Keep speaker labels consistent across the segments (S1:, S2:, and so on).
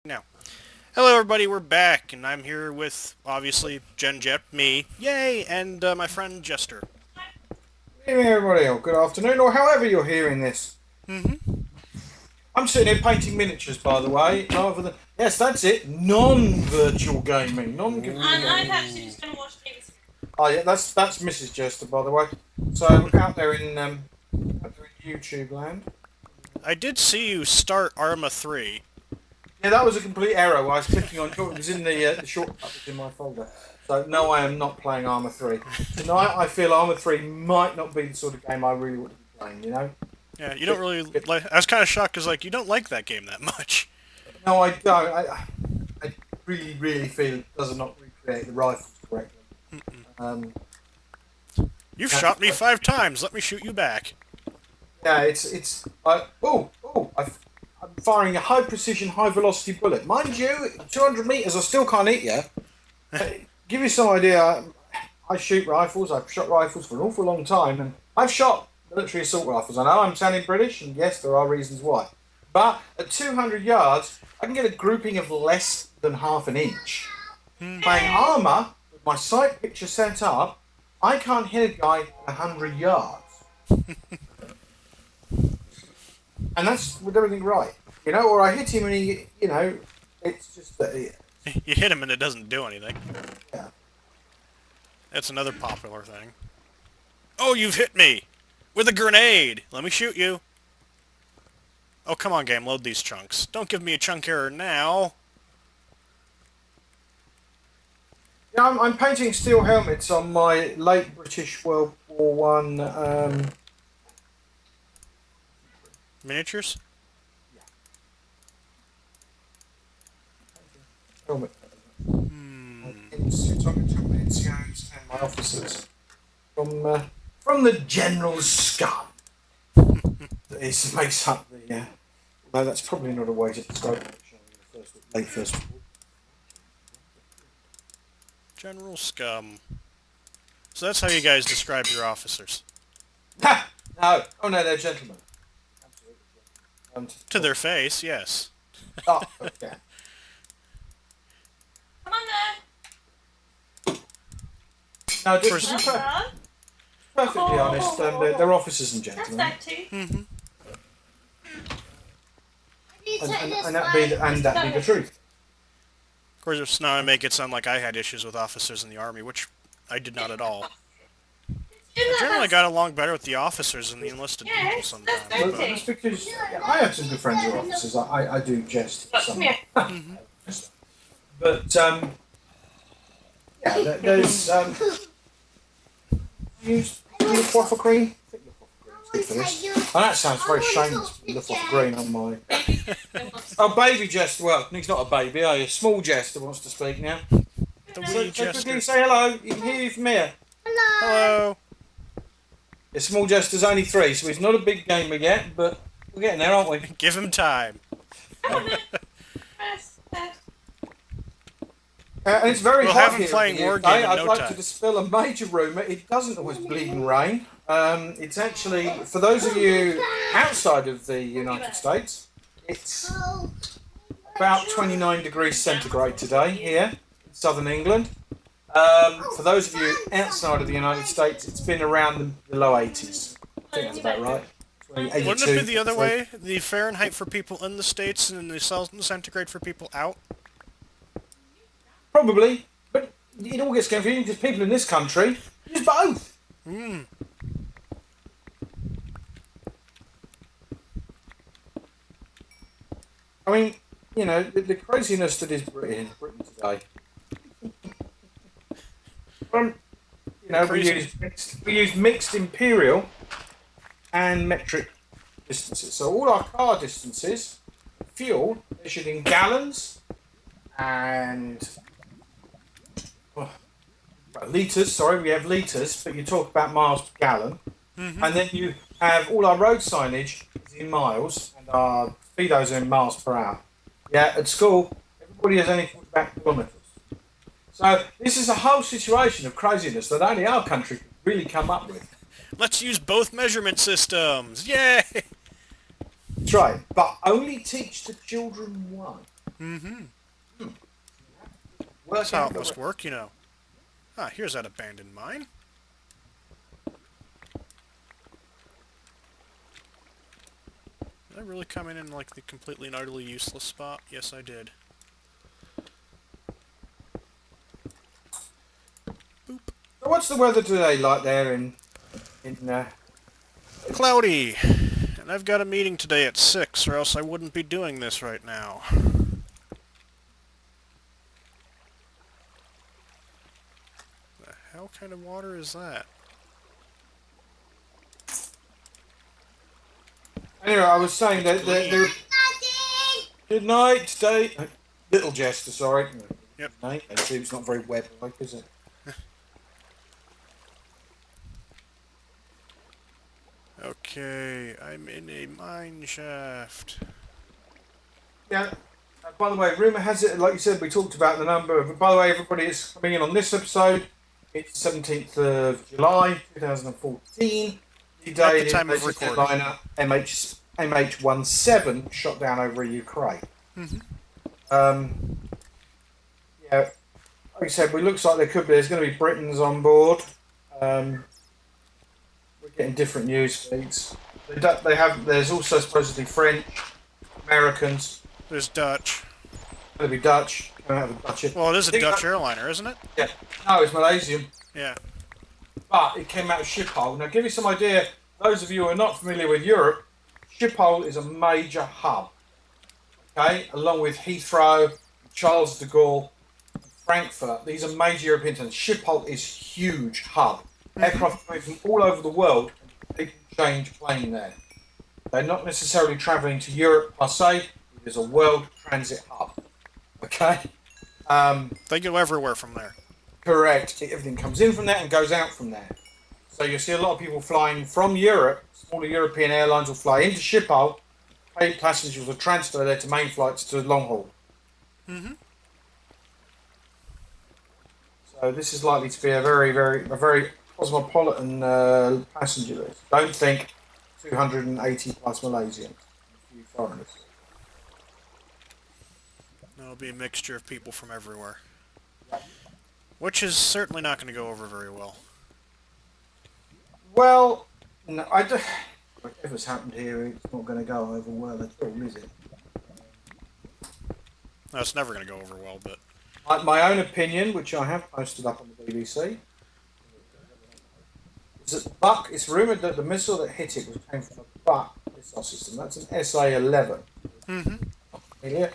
S1: Now, hello everybody, we're back, and I'm here with, obviously, GenJeFT, me, yay, and my friend Jester.
S2: Good evening, everybody, or good afternoon, or however you're hearing this.
S1: Mm-hmm.
S2: I'm sitting here painting miniatures, by the way, rather than yes, that's it, non-virtual gaming, non-computer
S3: And I'm
S2: gaming.
S3: actually just going to watch TV.
S2: Oh yeah, that's Mrs. Jester, by the way. So out there in YouTube land.
S1: I did see you start Arma 3.
S2: Yeah, that was a complete error. I was clicking on it was in the shortcut was in my folder. So no, I am not playing Arma 3 tonight. I feel Arma 3 might not be the sort of game I really want to be playing. You know.
S1: Yeah, you don't really like... I was kind of shocked, because, like, you don't like that game that much.
S2: No, I don't. I really, really feel it does not recreate the rifles correctly. Um,
S1: You've
S2: yeah,
S1: shot me 5 times, let me shoot you back.
S2: yeah, it's. I'm firing a high precision, high velocity bullet. Mind you, 200 meters, I still can't hit you. Give you some idea. I shoot rifles. I've shot rifles for an awful long time, and I've shot military assault rifles. I know I'm sounding British, and yes, there are reasons why. But at 200 yards, I can get a grouping of less than half an inch. Playing armour, with my sight picture set up, I can't hit a guy at 100 yards. And that's with everything right. You know, or I hit him and he, you know, it's just that,
S1: You hit him and it doesn't do anything.
S2: yeah.
S1: That's another popular thing. Oh, you've hit me! With a grenade! Let me shoot you! Oh, come on, game, load these chunks. Don't give me a chunk error now!
S2: Yeah, I'm painting steel helmets on my late British World War One.
S1: Miniatures?
S2: Helmet. NCOs and my officers from the general scum that makes up the. No, that's probably not a way to describe it. Late first.
S1: General Scum. So that's how you guys describe your officers.
S2: Ha! No, oh no, they're gentlemen. Absolutely.
S1: To their face, yes.
S2: Oh, okay.
S3: Come on there.
S2: No, just
S1: First-
S2: to be
S3: Hello.
S2: perfectly honest, they're officers and
S3: That's
S2: gentlemen,
S3: that too.
S1: Mm-hmm.
S2: and that be the truth.
S1: Of course, now I make it sound like I had issues with officers in the army, which I did not at all. I generally got along better with the officers than the enlisted people
S3: Yes,
S1: sometimes.
S3: that's
S2: But
S3: good.
S2: that's because I have some good friends who are officers. I do jest.
S3: Look,
S2: Some,
S3: come here.
S2: but yeah, there's use waffle cream. I think Good for this. And that sounds very shameless. Look off green on my. Oh, baby Jester. Well, he's not a baby, are you? Small Jester wants to speak now.
S1: The
S2: So,
S1: wee
S2: so quickly
S1: Jester.
S2: say hello. You can hear you from here.
S1: Hello!
S2: Yeah, Small Jester's only 3, so he's not a big gamer yet, but we're getting there, aren't we?
S1: Give him time.
S2: And it's very
S1: We'll
S2: hot
S1: have him
S2: here
S1: playing
S2: in the UK.
S1: Wargame in
S2: I'd
S1: no
S2: like
S1: time.
S2: to dispel a major rumour. It doesn't always bleed and rain. It's actually, for those of you outside of the United States, it's about 29 degrees centigrade today here in southern England. For those of you outside of the United States, it's been around the low 80s. I think that's about right.
S1: Wouldn't it be the other way? The Fahrenheit for people in the States and the centigrade for people out?
S2: Probably, but it all gets confusing because people in this country use both.
S1: Hmm.
S2: I mean, you know, the craziness that is Britain today. You know, we use mixed imperial and metric distances. So all our car distances, fuel measured in gallons and litres. Sorry, we have litres, but you talk about miles per gallon.
S1: Mm-hmm.
S2: And then you have all our road signage is in miles and our speedos are in miles per hour. Yeah, at school, everybody has only talked about kilometres. So this is a whole situation of craziness that only our country could really come up with.
S1: Let's use both measurement systems! Yay!
S2: That's right, but only teach the children one.
S1: Mm-hmm.
S2: Work
S1: That's how
S2: out
S1: it
S2: the
S1: must work, you know. Ah, here's that abandoned mine. Did I really come in like the completely and utterly useless spot? Yes, I did. Boop.
S2: So what's the weather today like there in
S1: Cloudy! And I've got a meeting today at 6, or else I wouldn't be doing this right now. The hell kind of water is that?
S2: Anyway, I was saying
S1: It's
S2: that
S1: green.
S2: good night today. Little Jester, sorry.
S1: Yep.
S2: Night. It's not very web-like, is it?
S1: Okay, I'm in a mine shaft.
S2: Yeah. By the way, rumour has it, like you said, we talked about the number of. By the way, everybody is coming in on this episode. It's 17th of July, 2014. The
S1: At
S2: day
S1: the time of
S2: latest
S1: recording.
S2: airliner MH17 shot down over Ukraine. Yeah, like I said, it looks like there's going to be Britons on board. We're getting different news feeds. There's also supposedly French, Americans,
S1: There's Dutch.
S2: going to be Dutch, coming out of the Dutch.
S1: Well, it is
S2: I
S1: a
S2: think
S1: Dutch airliner, isn't it?
S2: Yeah, no, it's Malaysian,
S1: Yeah.
S2: but it came out of Schiphol. Now, give you some idea, those of you who are not familiar with Europe, Schiphol is a major hub, okay, along with Heathrow, Charles de Gaulle, Frankfurt. These are major European centres. Schiphol is huge hub. Aircraft coming from all over the world, people change plane there. They're not necessarily travelling to Europe per se. It is a world transit hub. Okay?
S1: They go everywhere from there.
S2: Correct. Everything comes in from there and goes out from there. So you see a lot of people flying from Europe. Smaller European airlines will fly into Schiphol. Paid passengers will transfer there to main flights to long haul. So this is likely to be a very cosmopolitan passenger list. Don't think 280 plus Malaysians, a few foreigners.
S1: There'll be a mixture of people from everywhere. Which is certainly not going to go over very well.
S2: Well, no, I don't. Whatever's happened here, it's not going to go over well at all, is it?
S1: No, it's never going to go over well, but...
S2: My own opinion, which I have posted up on the BBC, is that Buck. It's rumoured that the missile that hit it came from a Buck missile system. That's an SA-11. Familiar?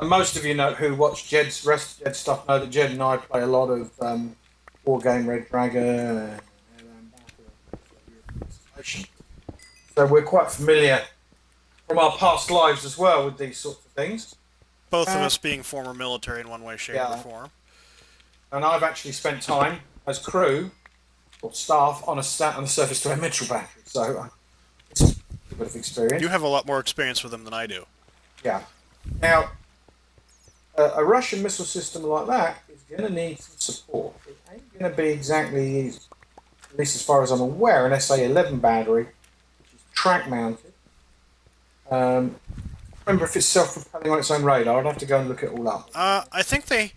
S2: And most of you know who watch Jed's rest Jed stuff know that Jed and I play a lot of war game Red Dragon. So we're quite familiar from our past lives as well with these sorts of things.
S1: Both of us being former military in one way, shape, or form.
S2: And I've actually spent time as crew or staff on a surface to air missile battery. So it's a bit of experience.
S1: You have a lot more experience with them than I do.
S2: Yeah. Now, a Russian missile system like that is going to need some support. It ain't going to be exactly, at least as far as I'm aware, an SA-11 battery, which is track mounted. Remember if it's self-propelling on its own radar. I'd have to go and look it all up.
S1: I think they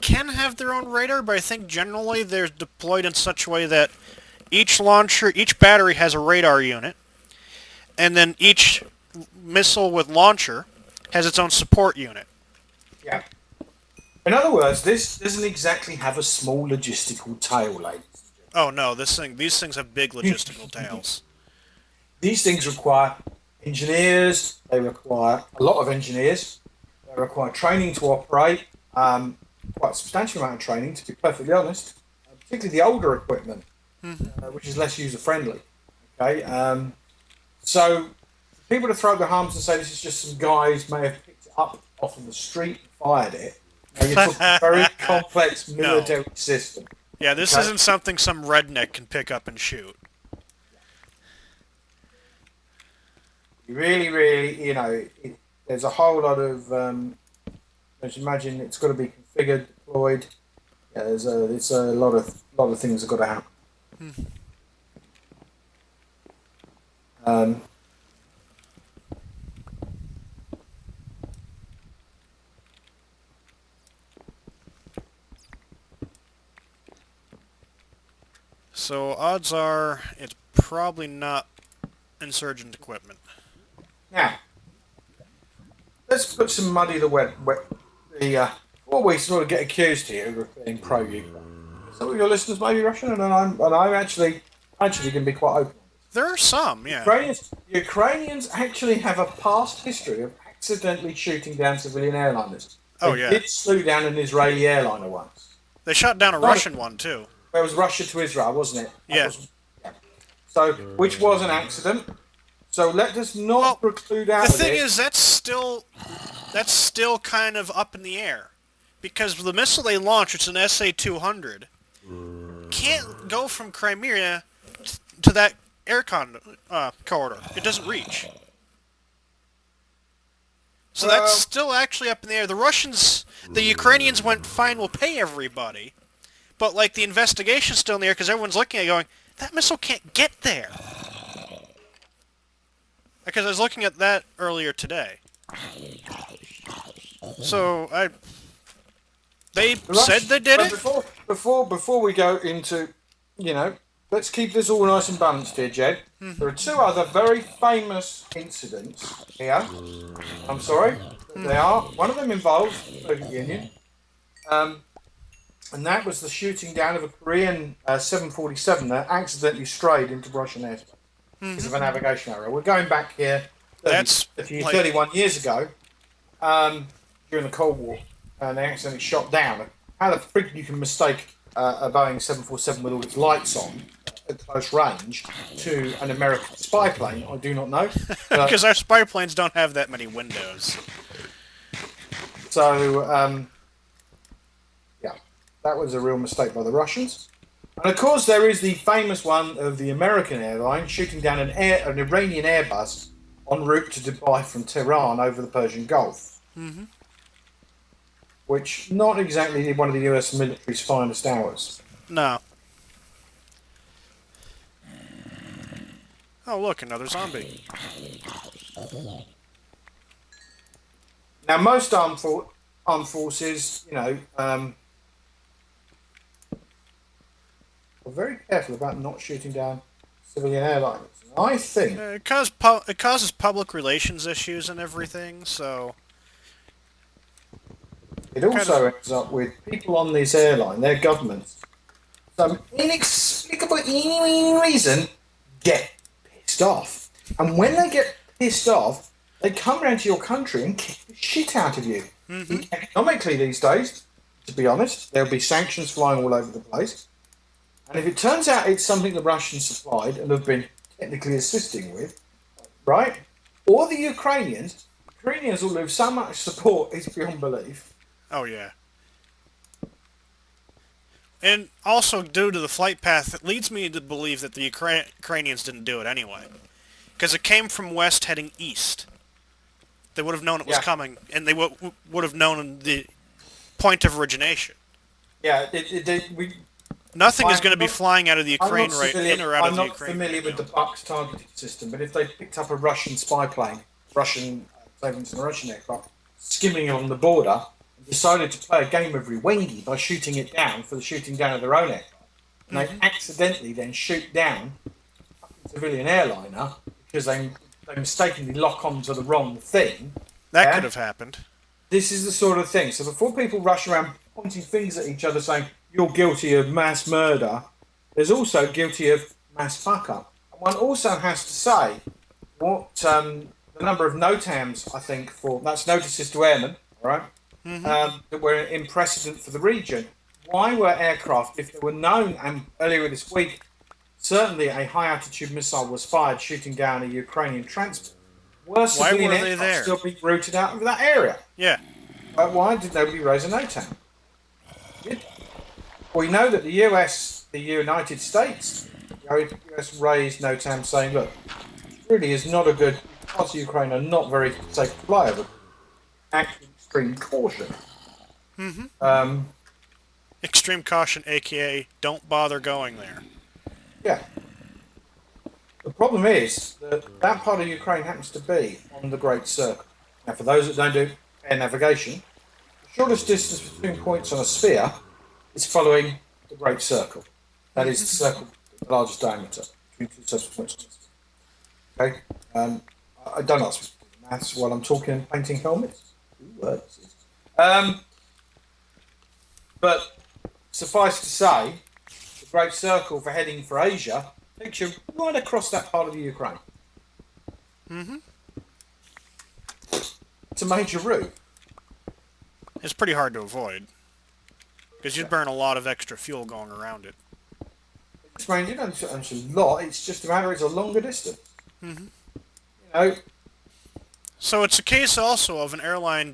S1: can have their own radar, but I think generally they're deployed in such a way that each battery has a radar unit, and then each missile with launcher has its own support unit.
S2: Yeah. In other words, this doesn't exactly have a small logistical tail, ladies.
S1: Oh no, these things have big logistical tails.
S2: These things require engineers. They require a lot of engineers. They require training to operate. Quite a substantial amount of training, to be perfectly honest. Particularly the older equipment, which is less user friendly. Okay. So for people to throw their arms and say this is just some guys may have picked it up off of the street and fired it. Now, you're talking a very complex military system.
S1: Yeah, this isn't something some redneck can pick up and shoot.
S2: You really, there's a whole lot of. As you imagine, it's got to be configured, deployed. Yeah, it's a lot of things have got to happen.
S1: So odds are it's probably not insurgent equipment.
S2: Now, let's put some muddy the what we sort of get accused here of being pro-Ukraine. Some of your listeners may be Russian, and I'm actually going to be quite open.
S1: There are some, yeah.
S2: Ukrainians actually have a past history of accidentally shooting down civilian airliners.
S1: Oh,
S2: They
S1: yeah.
S2: did slew down an Israeli airliner once.
S1: They shot down a Russian one, too.
S2: It was Russia to Israel, wasn't it?
S1: Yeah.
S2: So, which was an accident. So let us not preclude out
S1: The
S2: of
S1: thing
S2: it.
S1: is, that's still kind of up in the air. Because the missile they launch, it's an SA-200, can't go from Crimea to that air corridor. It doesn't reach. So that's still actually up in the air. The Ukrainians went, fine, we'll pay everybody. But, like, the investigation's still in the air because everyone's looking at it going, that missile can't get there. Because I was looking at that earlier today. So, they said they did it?
S2: Before we go into, let's keep this all nice and balanced here, Jed. There are two other very famous incidents here. I'm sorry, they are. One of them involves the Soviet Union, and that was the shooting down of a Korean 747 that accidentally strayed into Russian airspace because of a navigation error. We're going back here 31 years ago, during the Cold War, and they accidentally shot down. How the frig you can mistake a Boeing 747 with all its lights on at close range to an American spy plane, I do not know.
S1: Because our spy planes don't have that many windows.
S2: So, yeah, that was a real mistake by the Russians. And of course, there is the famous one of the American airline shooting down an Iranian Airbus en route to Dubai from Tehran over the Persian Gulf. Mm-hmm. Which, not exactly one of the US military's finest hours.
S1: No. Oh, look, another zombie.
S2: Now, most armed forces, are very careful about not shooting down civilian airliners. I think
S1: It causes public relations issues and everything, so...
S2: it also ends up with people on this airline, their governments, some inexplicable reason, get pissed off. And when they get pissed off, they come around to your country and kick the shit out of you. Mm-hmm. Economically these days, to be honest, there'll be sanctions flying all over the place. And if it turns out it's something the Russians supplied and have been technically assisting with, right? Or the Ukrainians will lose so much support, it's beyond belief.
S1: Oh, yeah. And also, due to the flight path, it leads me to believe that the Ukrainians didn't do it anyway. Because it came from west heading east. They would have known it was coming, and they would have known the point of origination.
S2: Yeah,
S1: Nothing is going to be flying out of the Ukraine right in or out of the Ukraine.
S2: I'm not familiar with the Bucks targeting system, but if they picked up a Russian spy plane, Russian aircraft, skimming along the border, and decided to play a game of Rwengi by shooting it down for the shooting down of their own aircraft, and they accidentally then shoot down a civilian airliner because they mistakenly lock onto the wrong thing.
S1: That could have happened.
S2: This is the sort of thing. So before people rush around pointing fingers at each other saying, you're guilty of mass murder, there's also guilty of mass fuck-up. And one also has to say what the number of NOTAMs, I think, that's notices to airmen, all right, that were in precedent for the region. Why were aircraft, if they were known, and earlier this week, certainly a high-altitude missile was fired shooting down a Ukrainian transport, were civilian aircraft still being routed out of that area?
S1: Yeah.
S2: Why did nobody raise a NOTAM? We know that the United States, the US raised NOTAM saying, look, it really is not a good, parts of Ukraine are not very safe to fly over. Act with extreme caution.
S1: Extreme caution, aka don't bother going there.
S2: Yeah. The problem is that part of Ukraine happens to be on the Great Circle. Now, for those that don't do air navigation, the shortest distance between points on a sphere is following the Great Circle. That is the circle the largest diameter between two subsequent points. Okay. I don't ask me to do maths while I'm talking and painting helmets. Ooh, words. But suffice to say, the Great Circle for heading for Asia takes you right across that part of the Ukraine.
S1: Mm-hmm.
S2: It's a major route.
S1: It's pretty hard to avoid. Because you'd burn a lot of extra fuel going around it.
S2: It's range, you don't it's a lot. It's just a matter. It's a longer distance.
S1: Mm-hmm.
S2: You know.
S1: So it's a case also of an airline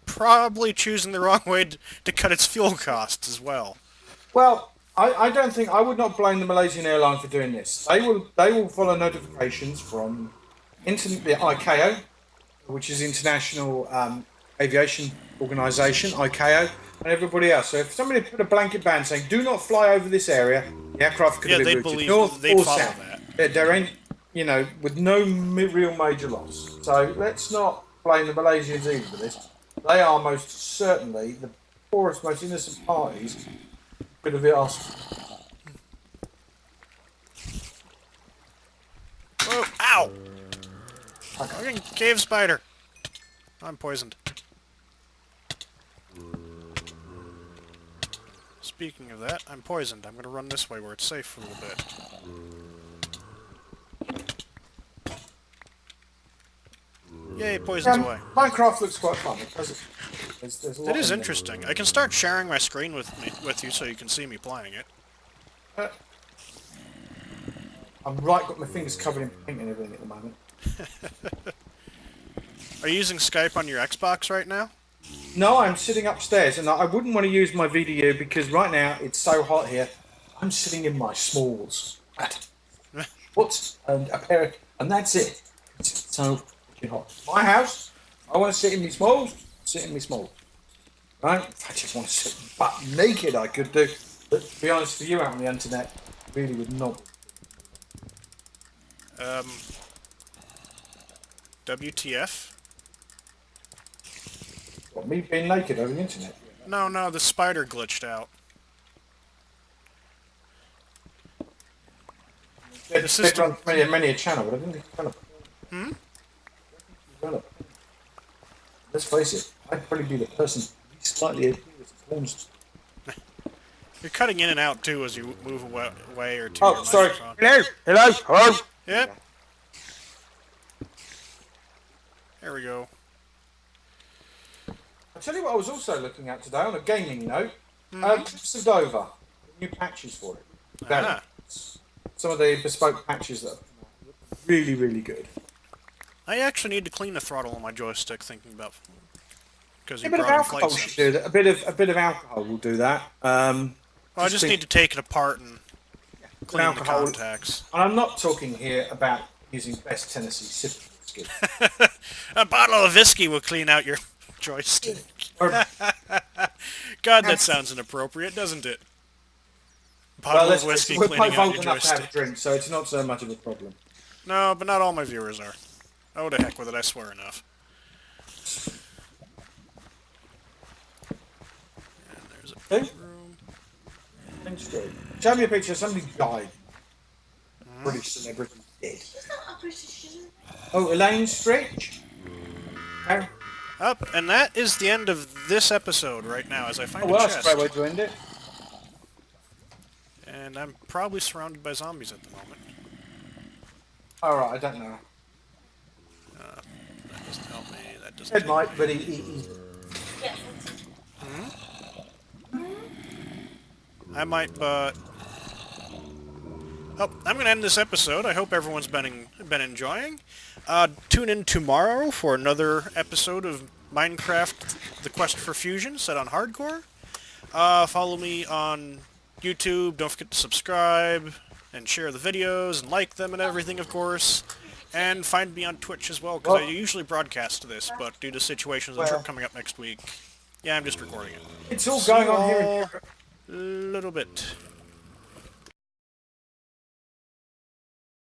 S1: probably choosing the wrong way to cut its fuel costs as well.
S2: Well, I don't think I would not blame the Malaysian airline for doing this. They will follow notifications from the ICAO, which is International Aviation Organisation, ICAO, and everybody else. So if somebody put a blanket ban saying "Do not fly over this area," the aircraft could be routed north
S1: they'd
S2: or
S1: follow
S2: south.
S1: that.
S2: There ain't, with no real major loss. So let's not blame the Malaysians either for this. They are most certainly the poorest, most innocent parties. Bit of it asked.
S1: Oh, ow! Fucking cave spider. I'm poisoned. Speaking of that, I'm poisoned. I'm gonna run this way where it's safe for a little bit. Yay, poison's away.
S2: Minecraft looks quite fun. There's a lot
S1: It is
S2: in
S1: interesting. I can start sharing my screen with you so you can see me playing it.
S2: there. Got my fingers covered in paint and everything at the moment.
S1: Are you using Skype on your Xbox right now?
S2: No, I'm sitting upstairs, and I wouldn't want to use my VDU because right now it's so hot here. I'm sitting in my smalls. What? And a pair, and that's it. It's so fucking hot. My house. I want to sit in my smalls. Sit in my smalls. Right? If I just want to sit butt naked, I could do. But to be honest with you, out on the internet, really would not.
S1: WTF?
S2: What, me being naked over the internet?
S1: No, the spider glitched out.
S2: The system runs many a channel, but I didn't develop. Let's face it, I'd probably be the person slightly influenced.
S1: You're cutting in and out too as you move away or to
S2: Oh,
S1: your
S2: sorry.
S1: microphone.
S2: Hello.
S1: Yep. There we go.
S2: I'll tell you what I was also looking at today on a gaming note. Trips of Dover. New patches for it.
S1: Ah.
S2: Some of the bespoke patches that are really, really good.
S1: I actually need to clean the throttle on my joystick, thinking about because you
S2: A bit of
S1: brought in
S2: alcohol
S1: flight
S2: should
S1: sims.
S2: do that. A bit of alcohol will do that.
S1: Well, I just need to take it apart and clean the
S2: alcohol.
S1: contacts.
S2: And I'm not talking here about using best Tennessee sipping whiskey.
S1: A bottle of whiskey will clean out your joystick. God, that sounds inappropriate, doesn't it? Bottle of whiskey
S2: we're
S1: cleaning
S2: quite
S1: out
S2: old
S1: your
S2: enough to have a
S1: joystick.
S2: drink, so it's not so much of a problem.
S1: No, but not all my viewers are. Oh, to heck with it, I swear enough. And there's a
S2: Who?
S1: room.
S2: Show me a picture. Somebody died. British celebrity dead.
S3: It's not a British citizen.
S2: Oh, Elaine Stritch. Oh,
S1: Up, and that is the end of this episode right now, as I find
S2: well,
S1: a
S2: that's a
S1: chest.
S2: great way to end it.
S1: And I'm probably surrounded by zombies at the moment.
S2: Alright, I don't know.
S1: That doesn't help me. That doesn't.
S2: Ed might, but he
S3: Yeah.
S1: I might, but. Oh, I'm gonna end this episode. I hope everyone's been enjoying. Tune in tomorrow for another episode of Minecraft: The Quest for Fusion, set on hardcore. Follow me on YouTube. Don't forget to subscribe and share the videos and like them and everything, of course. And find me on Twitch as well, because I usually broadcast this, but due to situations and trip coming up next week, yeah, I'm just recording it.
S2: It's all
S1: See
S2: going
S1: you
S2: on here
S1: all
S2: in
S1: a little bit.